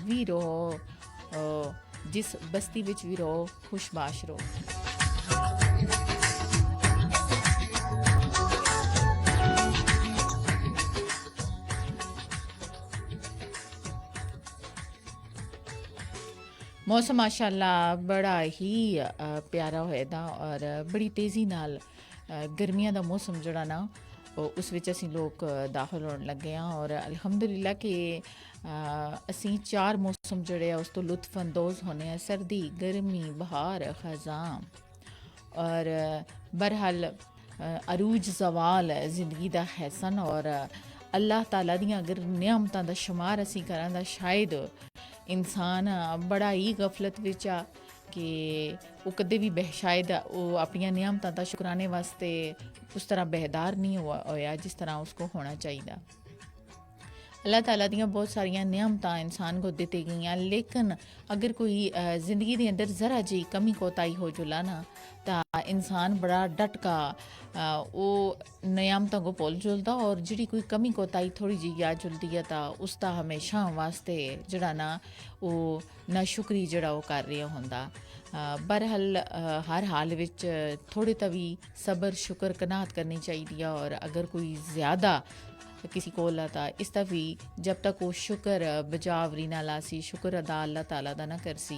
ਵੀ ਰਹੋ, ਜਿਸ ਬਸਤੀ ਵਿੱਚ ਵੀ ਰਹੋ, ਖੁਸ਼ਬਾਸ਼ ਰਹੋ। ਮੌਸਮ ਮਾਸ਼ਾਅੱਲਾ ਬੜਾ ਹੀ ਪਿਆਰਾ ਹੋਇਆ ਦਾ ਔਰ ਬੜੀ ਤੇਜ਼ੀ ਨਾਲ ਗਰਮੀਆਂ ਦਾ ਮੌਸਮ ਜਿਹੜਾ ਨਾ ਉਸ ਵਿੱਚ ਅਸੀਂ ਲੋਕ ਦਾਖਲ ਹੋਣ ਲੱਗੇ ਹਾਂ ਔਰ ਅਲਹਮਦੁਲਿਲਾ ਕਿ ਅਸੀਂ 4 ਮੌਸਮ ਜਿਹੜੇ ਆ ਉਸ ਤੋਂ ਲੁਤਫ ਅੰਦੋਜ਼ ਹੋਣੇ ਆ, ਸਰਦੀ, ਗਰਮੀ, ਬਹਾਰ, ਖਜ਼ਾਂ ਔਰ ਬਹਰਹਾਲ ਅਰੂਜ ਜ਼ਵਾਲ ਹੈ ਜ਼ਿੰਦਗੀ ਦਾ ਹੈਸਨ ਔਰ ਅੱਲਾਹ ਤਾਲਾ ਦੀਆਂ ਅਗਰ ਨਿਆਮਤਾਂ ਦਾ ਸ਼ੁਮਾਰ ਅਸੀਂ ਕਰਾਂ ਤਾਂ ਸ਼ਾਇਦ ਇਨਸਾਨ ਬੜਾ ਹੀ ਗਫਲਤ ਵਿੱਚ ਆ ਕਿ ਉਹ ਕਦੇ ਵੀ ਸ਼ਾਇਦ ਉਹ ਆਪਣੀਆਂ ਨਿਆਮਤਾਂ ਦਾ ਸ਼ੁਕਰਾਨੇ ਵਾਸਤੇ ਉਸ ਤਰ੍ਹਾਂ ਬਹਿਦਾਰ ਨਹੀਂ ਹੋਇਆ ਜਿਸ ਤਰ੍ਹਾਂ ਉਸ ਕੋ ਹੋਣਾ ਚਾਹੀਦਾ। अल्लाह ताला दियाँ बहुत सारियां नियामतां इंसान को दी गई, लेकिन अगर कोई ज़िंदगी के अंदर ज़रा जी कमी कोताही हो जुला ना तो इंसान बड़ा डटका वो नियामतों को भुल जुलता और जी कोई कमी कोताही थोड़ी जी याद जुलती है तो उसका हमेशा वास्ते जड़ा ना वो नाशुक्री जड़ा वो कर रहा होंदा। बहरहाल हर हाल विच थोड़े तवी सबर शुक्र कनात करनी चाहिए और अगर कोई ज़्यादा किसी को आता इसका भी जब तक वो शुक्र बजावरी ना लासी शुक्र अदा अल्लाह ताला दा ना करसी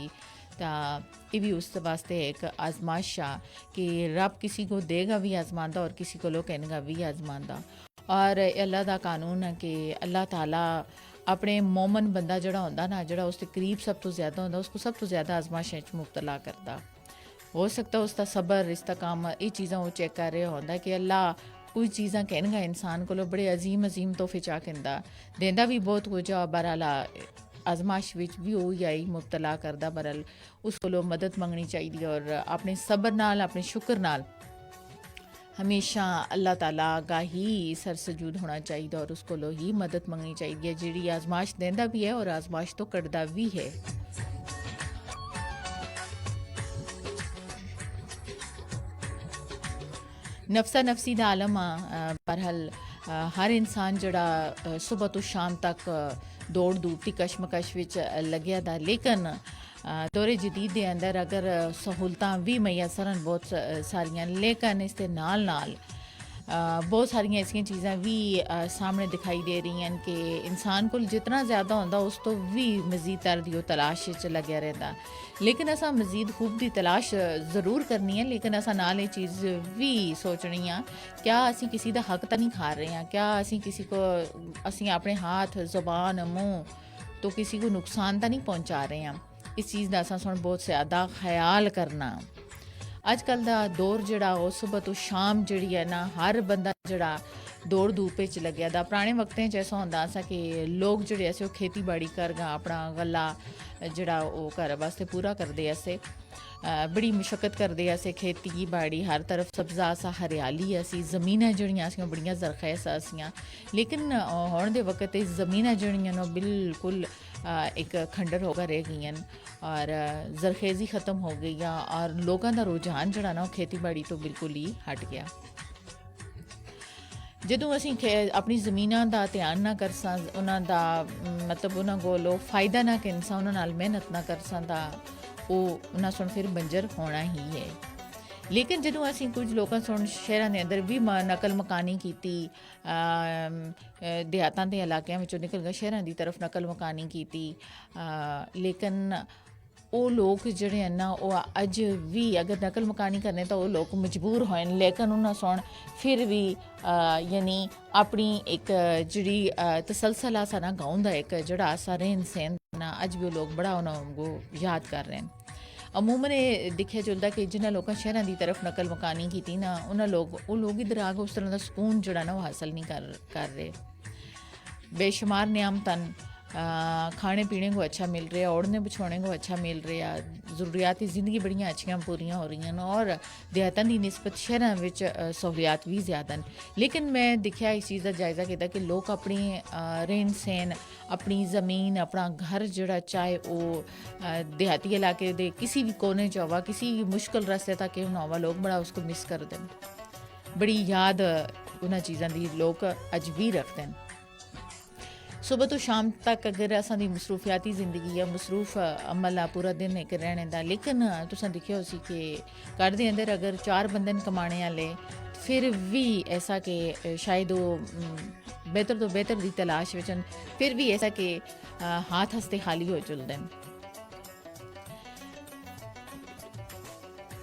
तो ये भी उस वास्ते एक आजमाइश आ कि रब किसी को देगा भी आजमांदा और किसी को लोग कहने भी आजमांदा। और अल्लाह दा कानून है कि अल्लाह ताला अपने मोमन बंदा जड़ा होंदा ना जड़ा उसके करीब सब तो ज़्यादा होंदा उसको सब तो ज़्यादा आजमाइश मुब्तला करता। हो सकता उसका सबर इस्तकाम ये चीज़ां वो चेक कर रहा होंदा कि अल्लाह कोई चीज़ां कहनगा इंसान को बड़े अजीम अजीम तोहफे चा कहता देंदा भी बहुत कुछ आ बहरहाल आजमाइश विच भी वही आई मुब्तला करदा। बहरहाल उसको मदद मंगनी चाहिए और अपने सबर नाल अपने शुक्र नाल हमेशा अल्लाह ताला का ही सर सजूद होना चाहिए और उसको ही मदद मंगनी चाहिए जी आजमाइश देंदा भी है और आजमाइश तो कटदा भी है। नफसा नफसी दा आलम आ बहरहाल हर इंसान जड़ा सुबह तो शाम तक दौड़ धूप की कशमकश विच लग्या दा, लेकिन दौरे जदीद के अंदर अगर सहूलतां भी मैसर हैं बहुत सारियां, लेकिन इस दे नाल नाल बहुत सारियां ऐसियां चीज़ां भी सामने दिखाई दे रही हैं कि इंसान को जितना ज़्यादा होंदा उस तो भी मज़ीद तर दी तलाश च लग्या रहता। लेकिन असा मज़ीद खूब की तलाश ज़रूर करनी है, लेकिन असा नाल ये चीज़ भी सोचनी है क्या असी किसी का हक तो नहीं खा रहे हैं, क्या असी किसी को असी अपने हाथ ज़ुबान मुँह तो किसी को नुकसान तो नहीं पहुँचा रहे हैं। इस चीज़ का असा सुन बहुत ज़्यादा ख्याल करना। अजकल का दौर जड़ा वो सुबह तो शाम जड़ी है ना हर बंदा जड़ा दौड़ धूप च लग्या दा। पुराने वक्तें च ऐसा होंदा सा कि लोग जड़े ऐसे खेती बाड़ी करगा अपना गला जड़ा वो घर वास्ते पूरा करते ऐसे बड़ी मुशक्कत करते ऐसे खेती बाड़ी हर तरफ सब्जा सा हरियाली असी ज़मीनां जड़ियां असियां बड़ियां जरखैस असियां, लेकिन हुण दे वक्त ज़मीनां जड़ियां बिल्कुल एक खंडर होकर रह गई और जरखेज़ी ख़त्म हो गई और लोगों का रुझान जड़ा ना खेती बाड़ी तो बिल्कुल ही हट गया। ਜਦੋਂ ਅਸੀਂ ਆਪਣੀ ਜ਼ਮੀਨਾਂ ਦਾ ਧਿਆਨ ਨਾ ਕਰਸਾਂ ਉਹਨਾਂ ਦਾ ਮਤਲਬ ਉਹਨਾਂ ਕੋਲੋਂ ਫਾਇਦਾ ਨਾ ਕਿਨਸਾਂ ਉਹਨਾਂ ਨਾਲ ਮਿਹਨਤ ਨਾ ਕਰਸਾਂ ਤਾਂ ਉਹ ਉਹਨਾਂ ਸੁਣ ਫਿਰ ਬੰਜਰ ਹੋਣਾ ਹੀ ਹੈ। ਲੇਕਿਨ ਜਦੋਂ ਅਸੀਂ ਕੁਝ ਲੋਕਾਂ ਸੁਣ ਸ਼ਹਿਰਾਂ ਦੇ ਅੰਦਰ ਵੀ ਨਕਲ ਮਕਾਨੀ ਕੀਤੀ ਦਿਹਾਤਾਂ ਦੇ ਇਲਾਕਿਆਂ ਵਿੱਚੋਂ ਨਿਕਲ ਕੇ ਸ਼ਹਿਰਾਂ ਦੀ ਤਰਫ ਨਕਲ ਮਕਾਨੀ ਕੀਤੀ, ਲੇਕਿਨ ਉਹ ਲੋਕ ਜਿਹੜੇ ਹਨ ਨਾ ਉਹ ਅੱਜ ਵੀ ਅਗਰ ਨਕਲ ਮਕਾਨੀ ਕਰਨੇ ਤਾਂ ਉਹ ਲੋਕ ਮਜਬੂਰ ਹੋਏ ਨੇ, ਲੇਕਿਨ ਉਹਨਾਂ ਸੁਣ ਫਿਰ ਵੀ ਯਾਨੀ ਆਪਣੀ ਇੱਕ ਜਿਹੜੀ ਤਸਲਸਲ ਆਸਾ ਨਾ ਗਾਉਂ ਦਾ ਇੱਕ ਜਿਹੜਾ ਆਸਾ ਰਹਿਣ ਸਹਿਣ ਨਾ ਅੱਜ ਵੀ ਉਹ ਲੋਕ ਬੜਾ ਉਹਨਾਂ ਨੂੰ ਯਾਦ ਕਰ ਰਹੇ ਨੇ। ਅਮੂਮਨ ਇਹ ਦਿਖਿਆ ਚਲਦਾ ਕਿ ਜਿਨ੍ਹਾਂ ਲੋਕਾਂ ਸ਼ਹਿਰਾਂ ਦੀ ਤਰਫ ਨਕਲ ਮਕਾਨੀ ਕੀਤੀ ਨਾ ਉਹ ਲੋਕ ਇੱਧਰ ਆ ਕੇ ਉਸ ਤਰ੍ਹਾਂ ਦਾ ਸਕੂਨ ਜਿਹੜਾ ਨਾ ਉਹ ਹਾਸਲ ਨਹੀਂ ਕਰ ਰਹੇ। बेशुमार नियामतन खाने पीने को अच्छा मिल रहा, ओढ़ने बिछोने को अच्छा मिल रहा, ज़रूरियाती ज़िंदगी बड़ियाँ अच्छियाँ पूरियाँ हो रही हैं और देहातां की निस्बत शहरों में सहूलियात भी ज़्यादा हैं। लेकिन मैं देखा इस चीज़ का जायज़ा किया कि लोग अपनी रहन सहन अपनी ज़मीन अपना घर जड़ा चाहे वो देहाती इलाके दे किसी भी कोने च होवा किसी भी मुश्किल रस्ते तक क्यों ना होवा लोग बड़ा उसको मिस करते हैं, बड़ी याद उन्होंने चीज़ों की लोग अज भी रखते हैं। सुबह तो शाम तक अगर असां दी मसरूफियाती ज़िंदगी है, मसरूफ अमल आ पूरा दिन इक रहने दा, लेकिन तुसां दिक्खेआ उसी कि घर दे अंदर अगर 4 बंदे न कमाने आह्ले, फिर भी ऐसा कि शायद ओह् बेहतर तो बेहतर दी तलाश विच न, फिर भी ऐसा कि हाथ हस्ते खाली हो चुलदे न।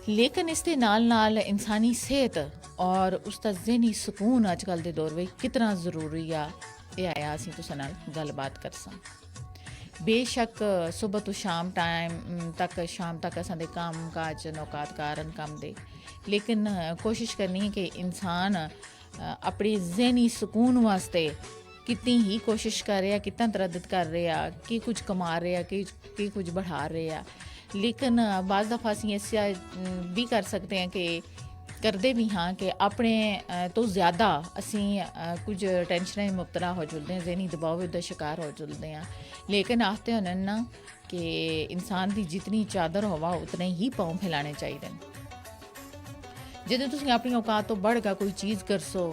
लेकिन इस दे नाल नाल इंसानी सेहत और उसका ज़हनी सुकून अजकल दे दौर ਵਿੱਚ कितना ज़रूरी आ, ਇਹ ਆਇਆ ਅਸੀਂ ਤੁਸਾਂ ਨਾਲ ਗੱਲਬਾਤ ਕਰਸਾਂ। बेशक सुबह तो शाम शाम तक असां दे काम काज नौकात कारण कम दे, लेकिन कोशिश करनी है कि इंसान अपने ज़हनी सुकून वास्ते कितनी ही कोशिश कर रहा, कितना तरद्दुत कर रहा, कि कुछ कमा रहा, कि कुछ बढ़ा रहा। लेकिन बाज़ दफ़ा असीं ऐसा भी कर सकते हैं कि करते भी हाँ कि अपने तो ज़्यादा असी कुछ टेंशनें मुबतला हो जुलते हैं, ज़हनी दबाव का शिकार हो जुलते हैं। लेकिन आखते होने ना कि इंसान की जितनी चादर होवा उतने ही पाँव फैलाने चाहिए। जो तुम अपनी औकात तो बढ़ का कोई चीज़ करसो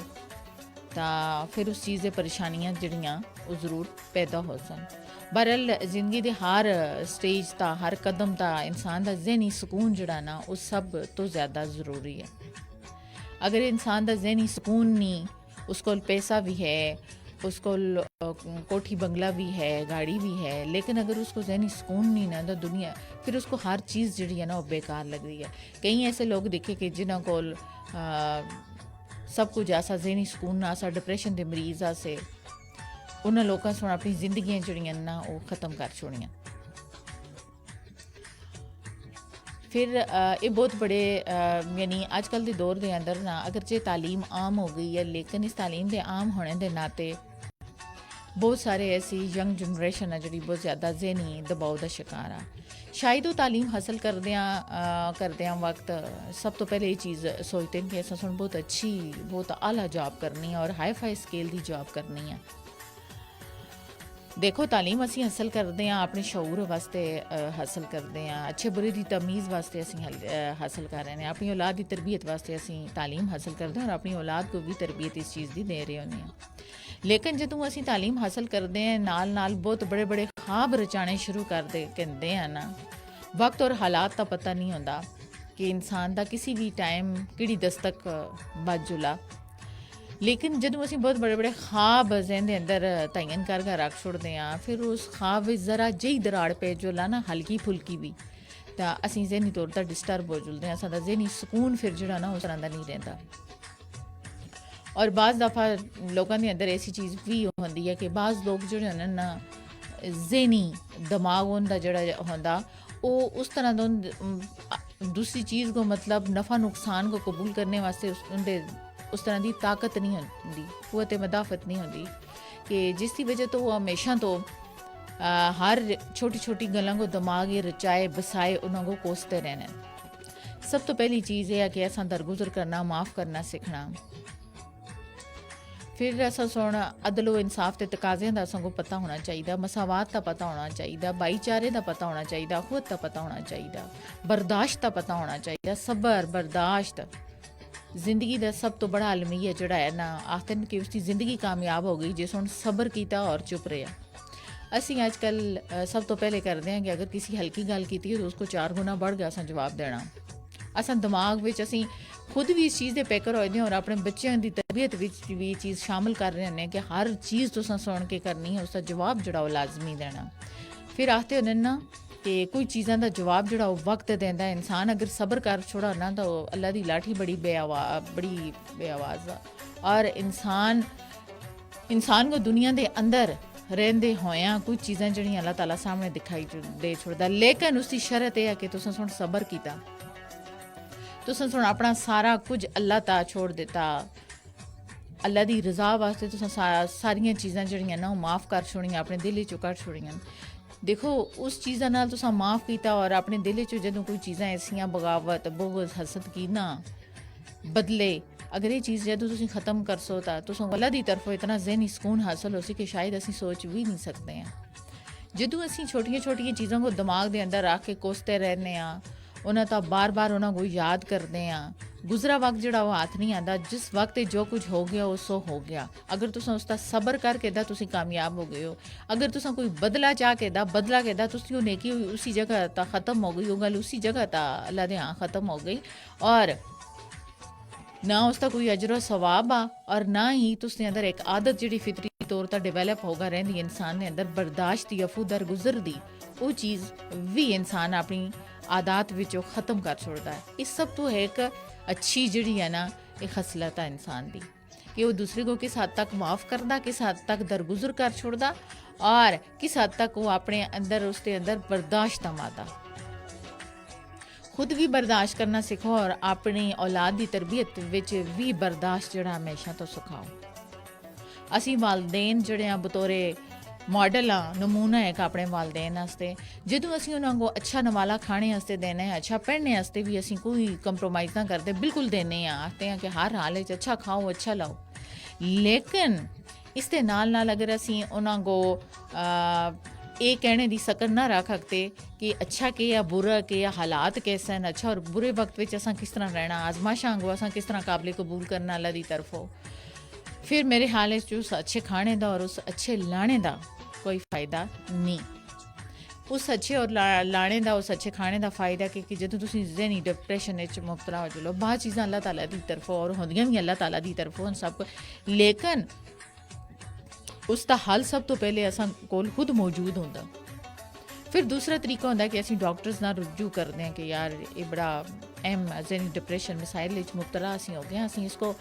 तो फिर उस चीज़ की परेशानियां जड़ियाँ वो ज़रूर पैदा हो सन। बहरहाल जिंदगी के हर स्टेज ता हर कदम ता इंसान का ज़हनी सुकून जड़ा ना वो सब तो ज़्यादा ज़रूरी है। अगर इंसान का ज़हनी सुकून नहीं, उसको पैसा भी है, उसको कोठी बंगला भी है, गाड़ी भी है, लेकिन अगर उसको ज़हनी सुकून नहीं ना तो दुनिया फिर उसको हर चीज़ जड़ी है ना वो बेकार लग रही है। कई ऐसे लोग देखे कि जिन्हों को सब कुछ ऐसा ज़हनी सुकून ऐसा डिप्रैशन के मरीज़ आसे उन्होंने लोगों से अपनी जिंदगियां जड़ियां ना वो ख़त्म कर छोड़ियां। फिर ये बहुत बड़े यानी अजकल के दौर के अंदर ना अगरचे तालीम आम हो गई है, लेकिन इस तालीम के आम होने के नाते बहुत सारे ऐसी यंग जनरेशन है जी बहुत ज़्यादा ज़हनी दबाव का शिकार आ। शायद वो तालीम हासिल करदे वक्त सब तो पहले ये चीज़ सोचते हैं कि अस बहुत अच्छी बहुत आला जॉब करनी है और हाई फाई स्केल की जॉब करनी है। देखो तालीम असी हासिल करते हैं अपने शऊर वास्ते हासिल करते हैं, अच्छे बुरे की तमीज़ वास्ते असी हासिल कर रहे हैं, अपनी औलाद की तरबियत वास्ते असी तालीम हासिल करते हैं और अपनी औलाद को भी तरबियत इस चीज़ की दे रहे होने हैं। लेकिन जो असी तालीम हासिल करते हैं नाल नाल बहुत बड़े बड़े ख्वाब रचाने शुरू कर देते हैं ना, वक्त और हालात का पता नहीं होता कि इंसान का किसी भी टाइम किड़ी दस्तक बज जुला। लेकिन जो असी बहुत बड़े बड़े ख्वाब जहन के अंदर तयन कर रख छोड़ते हैं, फिर उस ख्वाब ज़रा जी दराड़ पे जुला ना हल्की फुल्की भी तो असी जहनी तौर पर डिस्टर्ब हो जुलते हैं, साडा जहनी सुकून फिर जो ना उस तरह का नहीं रहता। और बाज़ दफ़ा लोगों के अंदर ऐसी चीज़ भी होती है कि बाज़ लोग जो ना जहनी दिमाग उनका जड़ा होंदा वो उस तरह दूसरी चीज़ को मतलब नफ़ा नुकसान को कबूल करने वास्ते उस तरह की ताकत नहीं होती, कुव्वत मदाफ़त नहीं होती कि जिसकी वजह तो वो हमेशा तो हर छोटी छोटी गलों को दिमाग रचाए बसाए उन्होंने कोसते रहने। सब तो पहली चीज़ है कि असा दरगुजर करना माफ़ करना सीखना। फिर असा सुन अदल व इंसाफ के तकाज़ियां का असा को पता होना चाहिए, मसावात का पता होना चाहिए, भाईचारे का पता होना चाहिए, अखुवत का पता होना चाहिए, बर्दाश्त का पता होना चाहिए। सबर बर्दाश्त जिंदगी का सब तो बड़ा अलमिया जड़ा है ना, आखते हैं कि उसकी ज़िंदगी कामयाब हो गई जिस उन्हें सबर किया और चुप रहा। असी अजकल सब तो पहले करते हैं कि अगर किसी हल्की गल की तो उसको 4 गुना बढ़ गया असा जवाब देना। असा दिमाग में असी खुद भी इस चीज़ के पैकर होते हैं और अपने बच्चों की तरबियत भी चीज़ शामिल कर रहे हैं कि हर चीज़ तुसा सुन के करनी है, उसका जवाब जड़ा लाजमी देना। फिर आखते होने ना कि कोई चीज़ों का जवाब जड़ा वक्त देंदा है, इंसान अगर सब्र कर छोड़ा ना तो अल्लाह की लाठी बड़ी बेआवाज़ और इंसान को दुनिया के अंदर रहंदे होया कुछ चीज़ां जड़ियां अल्लाह ताला सामने दिखाई दे छोड़दा। लेकिन उसकी शर्त यह है कि तुसां सुन सब्र कीता, तुसां सुन अपना सारा कुछ अल्लाह ता छोड़ दिता, अल्लाह की रज़ा वास्ते तुसां सारियां चीज़ां जड़ियां ना माफ़ कर छोड़ियां, अपने दिल चो कट छोड़ियां। देखो उस चीज़ा नाल तुसां माफ़ किया और अपने दिल चो जो कोई चीज़ां ऐसियां बगावत बुग़्ज़ हसद की ना बदले अगर ये चीज़ जो तुम ख़त्म कर सो तो अल्लाह की तरफों इतना ज़हनी सुकून हासिल हो सी कि शायद असी सोच भी नहीं सकते हैं। जो असी छोटिया छोटिया चीज़ों को दिमाग के अंदर रख के कोसते रहने उन्हें तो बार बार उन्होंने को याद करते हैं, गुजरा वक्त जोड़ा वो हाथ नहीं आता। जिस वक्त जो कुछ हो गया वो सो हो गया। अगर तुसा उसका सबर करके दा तुसी कामयाब हो गए हो। अगर तुसा कोई बदला चाह के दा बदला के दा तुसी वो नेकी उसी जगह ता ख़त्म हो गई, वो गल उसी जगह ता अल्लाह दे हाँ ख़त्म हो गई। और ना उसका कोई अजर सवाब आ और ना ही तुसने अंदर एक आदत जी फितरी तौर पर डिवेलप होगा रही इंसान ने अंदर बर्दाश्त या अफू गुजर दी वो चीज़ भी इंसान अपनी आदत विचों ख़त्म कर छोड़ता है। इस सब तो एक अच्छी जिड़ी है ना एक खसलत है इंसान की कि वो दूसरे को किस हद तक माफ़ करदा, किस हद तक दरगुजर कर छोड़दा और किस हद तक वो अपने अंदर उसके अंदर बर्दाश्त मादा। खुद भी बर्दाश्त करना सिखो और अपनी औलाद की तरबियत विच भी बर्दाश्त जड़ा हमेशा तो सिखाओ। असी वालदेन जड़े बतौरे मॉडल हाँ नमूना है अपने वालदेन वास्ते। जदों असी उन्होंने अच्छा नवाला खाने वास्ते देना है, अच्छा पढ़ने वास्ते भी असी कोई कंप्रोमाइज़ ना करते, बिल्कुल देने हैं। आखते हैं कि हर हाल अच्छा खाओ अच्छा लाओ। लेकिन इस दे नाल अगर असी उन्होंने ये कहने की सकन ना रख सकते कि अच्छा के या बुरा के या हालात कैसे हैं, अच्छा और बुरे वक्त में असा किस तरह रहना, आजमाशा आंगो असा किस तरह काबिल कबूल करना अल्लाह की तरफों। फिर मेरे हाल उस अच्छे खाने का और उस अच्छे लाने का कोई फ़ायदा नहीं। उस अच्छे और लाने का उस अच्छे खाने का फ़ायदा कि जो तुम ज़हनी डिप्रैशन मुबतला हो चलो बाहर चीज़ां अल्लाह ताला की तरफों और होंदियां भी अल्लाह ताला की तरफों सब। लेकिन उसका हल सब तो पहले असा कोल खुद मौजूद होंदा। फिर दूसरा तरीका होंदा कि असी डॉक्टर्स ना रुजू करते हैं कि यार ये बड़ा अहम ज़हनी डिप्रैशन मिसाइल मुबतला असी हो गए असी इसको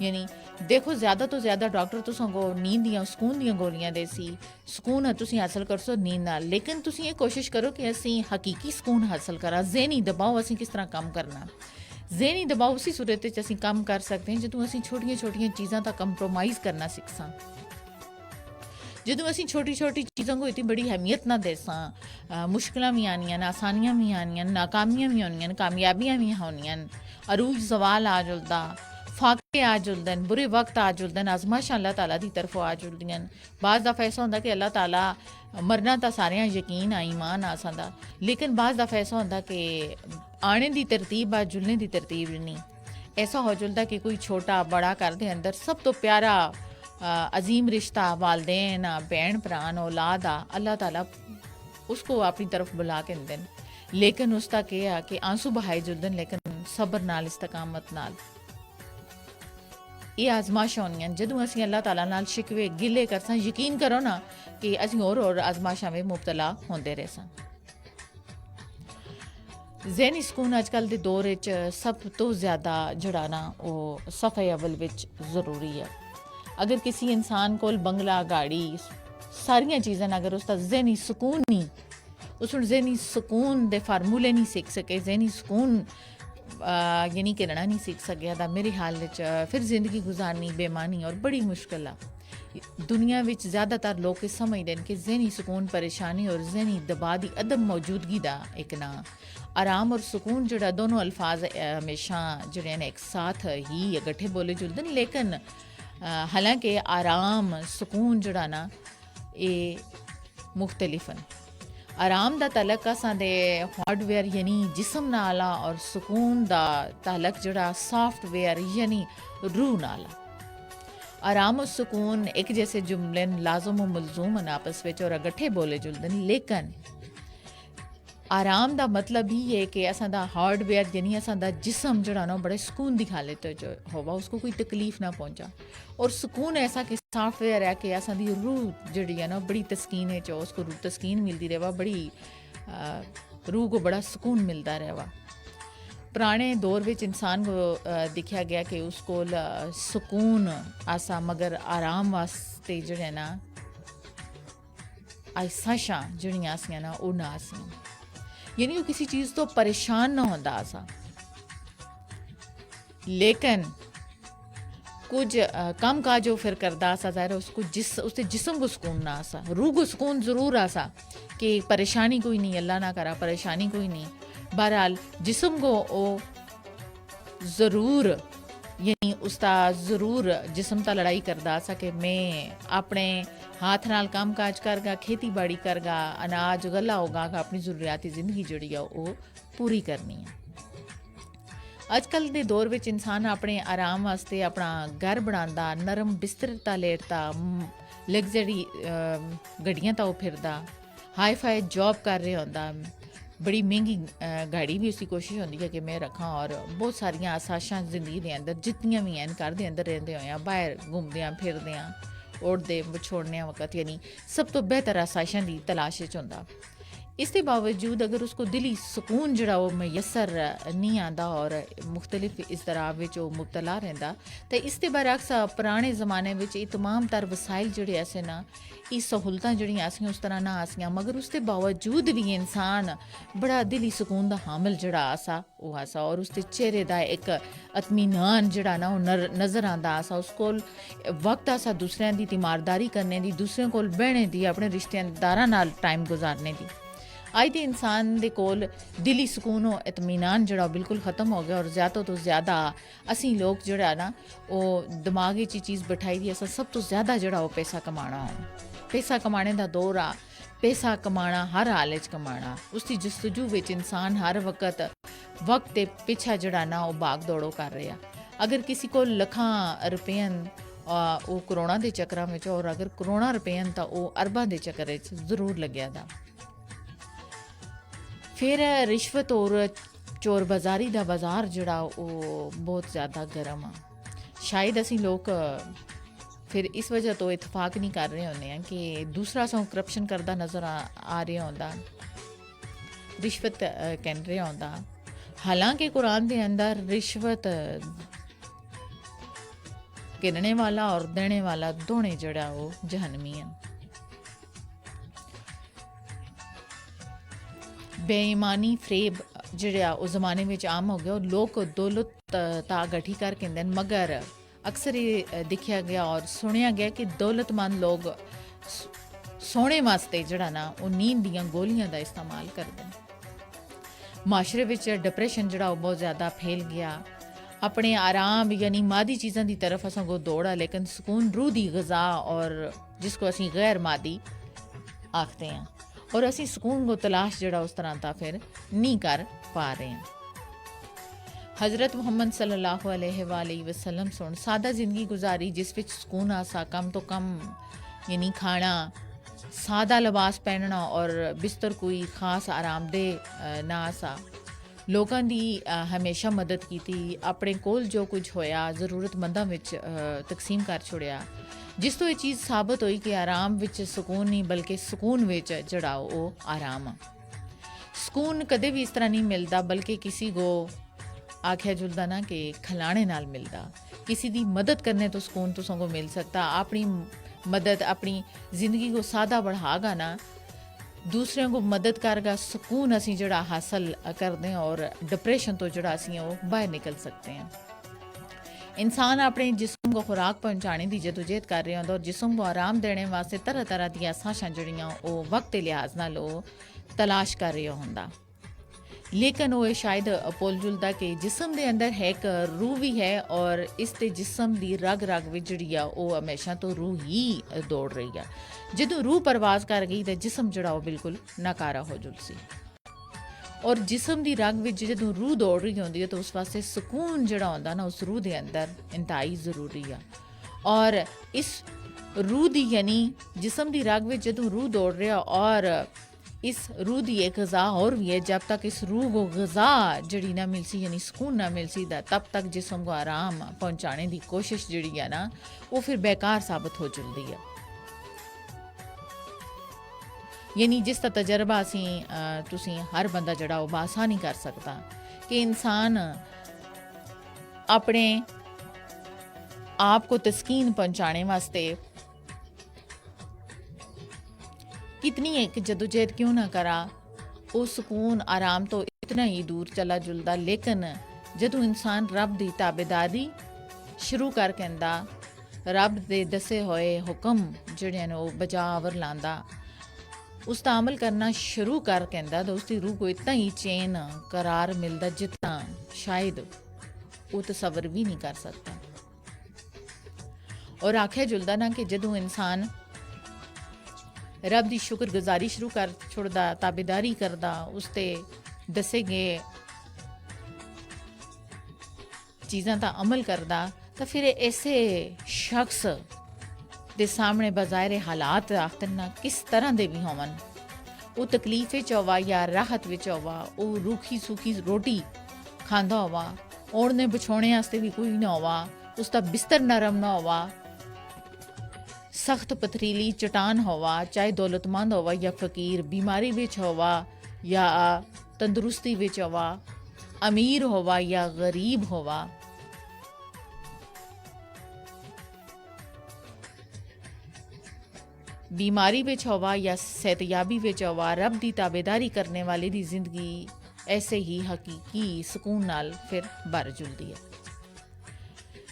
यानी देखो ज़्यादा तो ज़्यादा डॉक्टर तुसों नींद दियाँ सुकून दियाँ गोलियां देसी सुकून तुसी हासिल कर सो नींद नाल। लेकिन तुसी ये कोशिश करो कि असी हकीकी सुकून हासिल करा। ज़हनी दबाव असी किस तरह कम करना। ज़हनी दबाव उसी सूरत असी कम कर सकते हैं जदों असी छोटियां छोटियां चीज़ां तक कंप्रोमाइज़ करना सीखसां। जदों असी छोटी छोटी चीज़ों को इतनी बड़ी अहमियत ना देसां, मुश्किल भी आनियां आसानियां भी आनियां नाकामियां भी होनियां कामयाबियां भी होनियां, अरूज सवाल आ जुलदा, फाके आ जुलदन, बुरे वक्त आ जुलदन, आजमाइशां अल्लाह ताला की तरफों आ जुलदियां। बाज़ दफ़ा ऐसा होंदा कि अल्लाह ताला मरना तो सारे यकीन आ ईमान आ सादा, लेकिन बाज़ दफ़ा ऐसा होंदा कि आने की तरतीब आ जुलने की तरतीब नहीं। ऐसा हो जुलदा कि कोई छोटा बड़ा घर के अंदर सब तो प्यारा अजीम रिश्ता वालदेन भैन भरान औलाद आ अल्लाह ताला उसको अपनी तरफ बुला के देन। लेकिन उसका क्या कि आंसू बहाए जुलदन लेकिन सबर नाल इस्तकामत नाल। ये आजमाइश होनियां जदों असी अल्लाह ताला नाल शिकवे गिले करसां यकीन करो ना कि असी और आजमाइशां में मुबतला होंदे रहसां। ज़हनी सुकून अजकल के दौर सब तो ज़्यादा जड़ा ना वो सफ़े अव्वल विच ज़रूरी है। अगर किसी इंसान को बंगला गाड़ी सारियां चीज़ां अगर उसका ज़हनी सुकून नहीं उस ज़हनी सुकून दे फार्मूले नहीं सीख सके, ज़हनी सुकून यानी कहना नहीं सीख सके तो मेरे हाल फिर जिंदगी गुजारनी बेमानी और बड़ी मुश्किल है। दुनिया में ज़्यादातर लोग समझते हैं कि ज़हनी सुकून परेशानी और ज़हनी दबाव की अदम मौजूदगी का एक ना आराम और सुकून जोड़ा दोनों अल्फाज हमेशा जोड़े एक साथ ही इकट्ठे बोले जुलते हैं। लेकिन हालांकि आराम सुकून जोड़ा ना ये मुख्तलिफ हैं। आराम दा तलक असांदे हार्डवेयर यानी जिस्म नाला और सुकून दा तलक जोड़ा सॉफ्टवेयर यानी रूह नाला। आराम और सुकून एक जैसे जुमले लाजम और मलजूम आपस में और इकट्ठे बोले जुलते हैं। लेकिन आराम दा मतलब ही है कि असा हार्डवेयर यानी असा जिस्म जोड़ा ना बड़े सुकून की हालत जो होगा उसको कोई तकलीफ ना पहुँचा। और सुकून ऐसा कि सॉफ्टवेयर है कि असा दी रूह जड़ी है ना बड़ी तस्कीन है जो उसको रूह तस्कीन मिलती रहेगा, बड़ी रूह को बड़ा सुकून मिलता रहेगा। पुराने दौर में इंसान को देखा गया कि उसको सुकून आसा मगर आराम वास्ते जो ना आसाशा जड़ियाँ आसियां ना वो ना आसियां यानी वो किसी चीज़ तो परेशान ना होता आसा। लेकिन कुछ कम काज वो फिर करता आसा ज़ाहिर उसको उसके जिस्म को सुकून ना आसा, रूह को सुकून ज़रूर आसा कि परेशानी कोई नहीं, अल्लाह ना करा परेशानी कोई नहीं। बहरहाल जिस्म को वो ज़रूर यानी उसका ज़रूर जिस्म ता लड़ाई करदा सा कि मैं अपने हाथ नाल काम काज करगा, खेती बाड़ी करगा, अनाज गला होगा अपनी ज़रूरियाती ज़िंदगी जड़ी है वो पूरी करनी है। ਅੱਜ ਕੱਲ੍ਹ ਦੇ ਦੌਰ ਵਿੱਚ ਇਨਸਾਨ ਆਪਣੇ ਆਰਾਮ ਵਾਸਤੇ ਆਪਣਾ ਘਰ ਬਣਾਉਂਦਾ, ਨਰਮ ਬਿਸਤਰ ਤਾਂ ਲੇਟਦਾ, ਲਗਜ਼ਰੀ ਗੱਡੀਆਂ ਤਾਂ ਉਹ ਫਿਰਦਾ, ਹਾਈ ਫਾਈ ਜੌਬ ਕਰ ਰਿਹਾ ਹੁੰਦਾ, ਬੜੀ ਮਹਿੰਗੀ ਗਾੜੀ ਵੀ ਉਸਦੀ ਕੋਸ਼ਿਸ਼ ਹੁੰਦੀ ਹੈ ਕਿ ਮੈਂ ਰੱਖਾਂ, ਔਰ ਬਹੁਤ ਸਾਰੀਆਂ ਆਸਾਇਸ਼ਾਂ ਜ਼ਿੰਦਗੀ ਦੇ ਅੰਦਰ ਜਿਤਨੀਆਂ ਵੀ ਹਨ ਘਰ ਦੇ ਅੰਦਰ ਰਹਿੰਦੇ ਹੋਏ ਆ, ਬਾਹਰ ਘੁੰਮਦਿਆਂ ਫਿਰਦਿਆਂ ਉੱਡਦੇ ਵਿਛੋੜਨਿਆਂ ਵਕਤ, ਯਾਨੀ ਸਭ ਤੋਂ ਬਿਹਤਰ ਆਸਾਇਸ਼ਾਂ ਦੀ ਤਲਾਸ਼ ਵਿੱਚ ਹੁੰਦਾ। ਇਸ ਦੇ ਬਾਵਜੂਦ ਅਗਰ ਉਸਕੋ ਦਿਲੀ ਸਕੂਨ ਜਿਹੜਾ ਉਹ ਮੈਸਰ ਨਹੀਂ ਆਉਂਦਾ ਔਰ ਮੁਖਤਲਿਫ ਇਜ਼ਤਰਾਬ ਵਿੱਚ ਉਹ ਮੁਬਤਲਾ ਰਹਿੰਦਾ, ਤਾਂ ਇਸ ਦੇ ਬਰਅਕਸ ਪੁਰਾਣੇ ਜ਼ਮਾਨੇ ਵਿੱਚ ਇਹ ਤਮਾਮ ਤਰ ਵਸਾਇਲ ਜਿਹੜੇ ਐਸੇ ਨਾ, ਇਹ ਸਹੂਲਤਾਂ ਜਿਹੜੀਆਂ ਆਸੀਆਂ ਉਸ ਤਰ੍ਹਾਂ ਨਾ ਆਸੀਆਂ, ਮਗਰ ਉਸ ਦੇ ਬਾਵਜੂਦ ਵੀ ਇਨਸਾਨ ਬੜਾ ਦਿਲੀ ਸਕੂਨ ਦਾ ਹਾਮਲ ਜਿਹੜਾ ਆਸਾ ਉਹ ਆਸਾ, ਔਰ ਉਸਦੇ ਚਿਹਰੇ ਦਾ ਇੱਕ ਇਤਮੀਨਾਨ ਜਿਹੜਾ ਨਾ ਉਹ ਨਜ਼ਰ ਆਉਂਦਾ ਆਸਾ, ਉਸ ਕੋਲ ਵਕਤ ਆਸਾ ਦੂਸਰਿਆਂ ਦੀ ਤੀਮਾਰਦਾਰੀ ਕਰਨੇ ਦੀ, ਦੂਸਰਿਆਂ ਕੋਲ ਬਹਿਣੇ ਦੀ, ਆਪਣੇ ਰਿਸ਼ਤੇਦਾਰਾਂ ਨਾਲ ਟਾਈਮ ਗੁਜ਼ਾਰਨੇ ਦੀ। ਅੱਜ ਦੇ ਇਨਸਾਨ ਦੇ ਕੋਲ ਦਿਲੀ ਸਕੂਨ ਉਹ ਇਤਮੀਨਾਨ ਜਿਹੜਾ ਬਿਲਕੁਲ ਖਤਮ ਹੋ ਗਿਆ, ਔਰ ਜ਼ਿਆਦਾ ਤੋਂ ਜ਼ਿਆਦਾ ਅਸੀਂ ਲੋਕ ਜਿਹੜਾ ਨਾ ਉਹ ਦਿਮਾਗ ਵਿੱਚ ਇਹ ਚੀਜ਼ ਬਿਠਾਈ ਦੀ ਅਸਾਂ ਸਭ ਤੋਂ ਜ਼ਿਆਦਾ ਜਿਹੜਾ ਉਹ ਪੈਸਾ ਕਮਾਉਣਾ, ਪੈਸਾ ਕਮਾਣੇ ਦਾ ਦੌਰ ਆ, ਪੈਸਾ ਕਮਾਉਣਾ ਹਰ ਹਾਲ 'ਚ ਕਮਾਉਣਾ, ਉਸਦੀ ਜਸਤਜੂ ਵਿੱਚ ਇਨਸਾਨ ਹਰ ਵਕਤ ਦੇ ਪਿੱਛਾ ਜਿਹੜਾ ਨਾ ਉਹ ਭਾਗ ਦੌੜੋ ਕਰ ਰਿਹਾ। ਅਗਰ ਕਿਸੇ ਕੋਲ ਲੱਖਾਂ ਰੁਪਏ ਉਹ ਕਰੋੜਾਂ ਦੇ ਚੱਕਰਾਂ ਵਿੱਚ, ਔਰ ਅਗਰ ਕਰੋੜਾਂ ਰੁਪਏ ਤਾਂ ਉਹ ਅਰਬਾਂ ਦੇ ਚੱਕਰ ਵਿੱਚ ਜ਼ਰੂਰ ਲੱਗਿਆ ਦਾ। ਫਿਰ ਰਿਸ਼ਵਤ ਔਰ ਚੋਰ ਬਾਜ਼ਾਰੀ ਦਾ ਬਾਜ਼ਾਰ ਜਿਹੜਾ ਉਹ ਬਹੁਤ ਜ਼ਿਆਦਾ ਗਰਮ ਆ। ਸ਼ਾਇਦ ਅਸੀਂ ਲੋਕ ਫਿਰ ਇਸ ਵਜ੍ਹਾ ਤੋਂ ਇਤਫਾਕ ਨਹੀਂ ਕਰ ਰਹੇ ਹੁੰਦੇ ਹਾਂ ਕਿ ਦੂਸਰਾ ਸਾਨੂੰ ਕਰਪਸ਼ਨ ਕਰਦਾ ਨਜ਼ਰ ਆ ਰਿਹਾ ਹੁੰਦਾ, ਰਿਸ਼ਵਤ ਕਹਿ ਰਿਹਾ ਹੁੰਦਾ। ਹਾਲਾਂਕਿ ਕੁਰਾਨ ਦੇ ਅੰਦਰ ਰਿਸ਼ਵਤ ਗਿਣਨੇ ਵਾਲਾ ਔਰ ਦੇਣੇ ਵਾਲਾ ਦੋਨੇ ਜਿਹੜਾ ਉਹ ਜਹਨਮੀ ਆ। ਬੇਈਮਾਨੀ ਫਰੇਬ ਜਿਹੜਾ ਉਹ ਜ਼ਮਾਨੇ ਵਿੱਚ ਆਮ ਹੋ ਗਿਆ, ਉਹ ਲੋਕ ਦੌਲਤ ਤਾਂ ਇਕੱਠੀ ਕਰ ਕਹਿੰਦੇ ਨੇ, ਮਗਰ ਅਕਸਰ ਇਹ ਦੇਖਿਆ ਗਿਆ ਔਰ ਸੁਣਿਆ ਗਿਆ ਕਿ ਦੌਲਤਮੰਦ ਲੋਕ ਸੋਣੇ ਵਾਸਤੇ ਜਿਹੜਾ ਨਾ ਉਹ ਨੀਂਦ ਦੀਆਂ ਗੋਲੀਆਂ ਦਾ ਇਸਤੇਮਾਲ ਕਰਦੇ ਨੇ। ਮਾਸ਼ਰੇ ਵਿੱਚ ਡਿਪਰੈਸ਼ਨ ਜਿਹੜਾ ਉਹ ਬਹੁਤ ਜ਼ਿਆਦਾ ਫੈਲ ਗਿਆ। ਆਪਣੇ ਆਰਾਮ ਯਾਨੀ ਮਾਦੀ ਚੀਜ਼ਾਂ ਦੀ ਤਰਫ ਅਸਾਂ ਕੋ ਦੌੜਾ, ਲੇਕਿਨ ਸਕੂਨ ਰੂਹ ਦੀ ਗਜ਼ਾ ਔਰ ਜਿਸ ਕੋ ਅਸੀਂ ਗੈਰ ਮਾਦੀ ਆਖਦੇ ਹਾਂ, ਔਰ ਅਸੀਂ ਸਕੂਨ ਕੋ ਤਲਾਸ਼ ਜਿਹੜਾ ਉਸ ਤਰ੍ਹਾਂ ਤਾਂ ਫਿਰ ਨਹੀਂ ਕਰ ਪਾ ਰਹੇ ਹਾਂ। हज़रत मोहम्मद सल्लल्लाहु अलैहि वसल्लम सुन सादा ज़िंदगी गुजारी जिस विच सुकून आसा, कम तो कम यानी खाना, सादा लिबास पहनना और बिस्तर कोई खास आरामदेह ना आसा। लोगों की हमेशा मदद की, अपने कोल जो कुछ होया ज़रूरतमंदा विच तकसीम कर छोड़िया, जिस तो ये चीज़ साबित हुई कि आराम विच सुकून नहीं बल्कि सुकून विच जड़ा वो आराम आ। सुकून कदे भी इस तरह नहीं मिलता बल्कि किसी को आख्या जुलदा ना कि खिलाने नाल मिलदा, किसी दी मदद करने तो सुकून तुसां को मिल सकता। अपनी मदद अपनी ज़िंदगी को सादा बढ़ागा ना, दूसरों को मदद करगा सुकून असी जड़ा हासिल करते हैं और डिप्रेशन तो जड़ा असी वो बाहर निकल सकते हैं। इंसान अपने जिस्म को खुराक पहुँचाने की जदोजहद कर रहे होंगे और जिस्म को आराम देने वास्ते तरह तरह दी आसाइशां जड़ियां वो वक्त के लिहाज नाल तलाश कर रहे होंदा, लेकिन वो शायद भुल जुलदा कि जिसम के अंदर है एक रूह भी है और इस ते जिसम की रग रग विच जिहड़ी आ वो हमेशा तो रूह ही दौड़ रही है। जदों रूह परवाज कर गई तो जिसम जिहड़ा वो बिल्कुल नाकारा हो जुलसी, और जिसम की रग विच जदों रूह दौड़ रही होंदी है तो उस वास्ते सुकून जिहड़ा होंदा ना उस रूह के अंदर इंतहाई ज़रूरी है। और इस रूह की यानी जिसम की रग विच जदों रूह दौड़ रहा और इस रूह की एक गज़ा और भी है, जब तक इस रूह को गज़ा जड़ी ना मिलसी यानी सुकून ना मिलसी तब तक जिसम को आराम पहुँचाने की कोशिश जड़ी है ना वो फिर बेकार साबित हो चलती है। यानी जिसका तजर्बा असी तुसी हर बंदा जड़ा वो बासानी कर सकता कि इंसान अपने आप को तस्कीन पहुँचाने वास्ते कितनी एक जदोजहद क्यों ना करा, वो सुकून आराम तो इतना ही दूर चला जुलदा। लेकिन जदों इंसान रब की ताबेदारी शुरू कर कहता, रब दे दसे होए हुक्म जिहड़े ने वो बजावर लांदा, उसका अमल करना शुरू कर कहता तो उसकी रूह को इतना ही चैन करार मिलता जितना शायद वो तसव्वुर भी नहीं कर सकता। और आख्या जुलदा ना कि जदों इंसान रब की शुक्रगुजारी शुरू कर छोड़दा, ताबेदारी करदा, उसते दसे गए चीज़ां दा अमल करदा तो फिर ऐसे शख्स दे सामने बज़ाहिर हालात आखदे ना किस तरह दे भी होवन, वो तकलीफ विच होवा या राहत विच होवा, वो रूखी सूखी रोटी खांदा होवा, ओढ़ने बिछोने आस्ते भी कोई ना होवा, उसका बिस्तर नरम ना होवा, सख्त पथरीली चट्टान होवा, चाहे दौलतमंद होवा या फ़कीर, बीमारी विच होवा या तंदुरुस्ती विच होवा, अमीर होवा या गरीब होवा, बीमारी विच होवा या सेहतयाबी विच होवा, रब दी ताबेदारी करने वाले दी जिंदगी ऐसे ही हकीकी सुकून नाल फिर भर जुलदी है।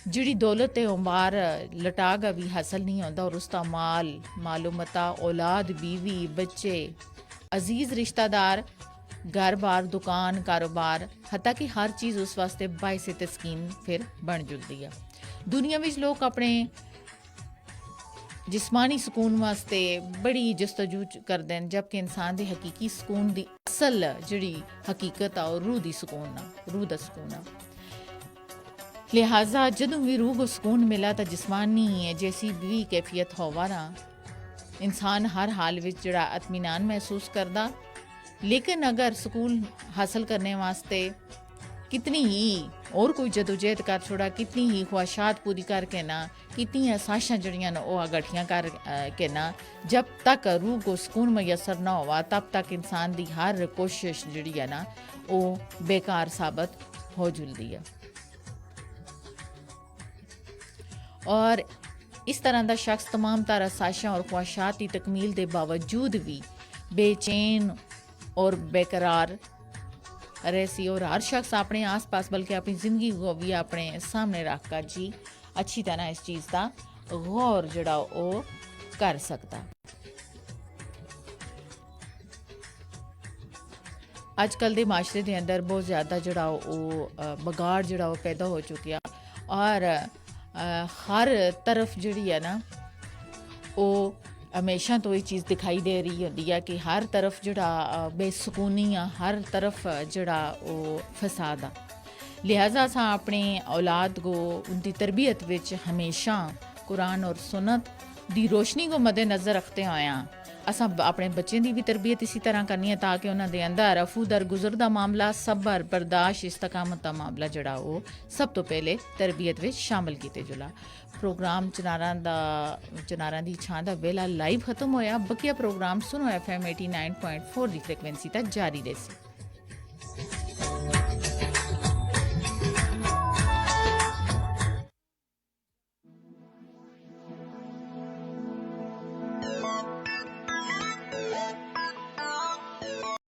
जिहड़ी दौलत ते उमार लटागा भी हासिल नहीं होता और उसका माल मालूमता औलाद बीवी बच्चे अजीज रिश्तेदार घर बार दुकान कारोबार हत्ता कि हर चीज़ उस वास्ते बाइस तस्कीन फिर बन जुलदी है। दुनिया में लोग अपने जिस्मानी सुकून वास्ते बड़ी जस्तजू करते हैं, जबकि इंसान के हकीकी सुकून की असल जिहड़ी हकीकत आ रूह दी सुकून आ, रूह दा सुकून आ। लिहाजा जदों भी रूह को सुकून मिला तो जिस्मानी जैसी भी कैफियत होवा ना, इंसान हर हाल विच जिहड़ा इत्मीनान महसूस करदा। लेकिन अगर सुकून हासिल करने वास्ते कितनी ही और कोई जदोजहद कर छोड़ा, कितनी ही ख्वाहिशात पूरी करके ना, कितनी आसाइशां जड़ियां ना वो गठियाँ कर के ना, जब तक रूह को सुकून मैसर ना हुआ तब तक इंसान की हर कोशिश जड़ी है ना वो बेकार साबित हो जुलदी है। और इस तरह का शख्स तमाम तरह आसाइशां और ख्वाहिशात की तकमील के बावजूद भी बेचैन और बेकरार रहसी। और हर शख्स अपने आस पास बल्कि अपनी ज़िंदगी को भी अपने सामने रख कर जी अच्छी तरह इस चीज़ का गौर जड़ा वो कर सकता। अजकल के माशरे के अंदर बहुत ज़्यादा जड़ा वो बगाड़ जड़ा वो पैदा हो चुकिया और हर तरफ जड़ी है ना वो हमेशा तो ये चीज़ दिखाई दे रही होती है कि हर तरफ जड़ा बेसुकूनी आ, हर तरफ जड़ा वो फसाद आ। लिहाजा असा अपने औलाद को उनकी तरबियत विच हमेशा कुरान और सुन्नत दी रोशनी को मद्देनज़र रखते होया असा अपने बच्चों की भी तरबियत इसी तरह करनी है ताकि उन्होंने अंदर रफू दर गुजर का मामला सबर बर्दाश्त इस्तकामत का मामला जड़ा वो सब तो पहले तरबियत में शामिल किए जुला। प्रोग्राम चनारां दी छां दा वेला लाइव खत्म होया। बकिया प्रोग्राम सुनो FM 89.4 दी फ्रिक्वेंसी तक जारी रहे।